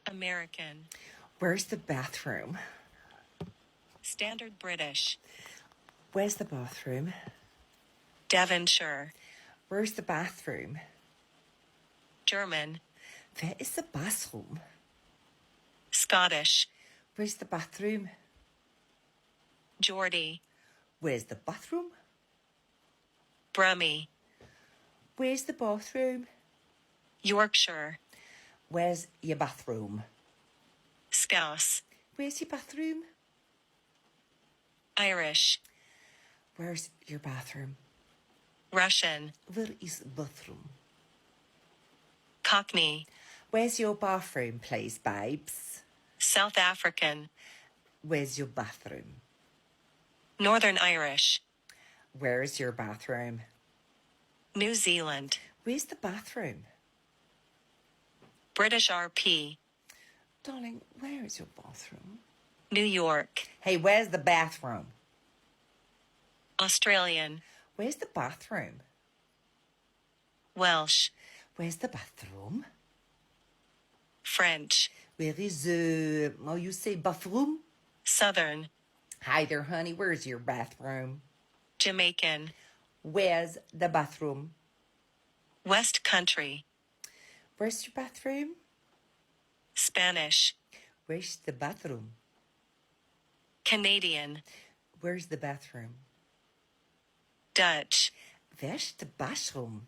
American. Where's the bathroom? Standard British. Where's the bathroom? Devonshire. Where's the bathroom? German. Where is the bathroom? Scottish. Where's the bathroom? Geordie. Where's the bathroom? Brummie. Where's the bathroom? Yorkshire. Where's your bathroom? Scouse. Where's your bathroom? Irish. Where's your bathroom? Russian. Where is the bathroom? Cockney. Where's your bathroom, please, babes? South African. Where's your bathroom? Northern Irish. Where's your bathroom? New Zealand. Where's the bathroom? British RP. Darling, where is your bathroom? New York. Hey, where's the bathroom? Australian. Where's the bathroom? Welsh. Where's the bathroom? French. Where is, you say bathroom? Southern. Hi there, honey, where's your bathroom? Jamaican. Where's the bathroom? West Country. Where's your bathroom? Spanish. Where's the bathroom? Canadian. Where's the bathroom? Dutch. Where's the bathroom?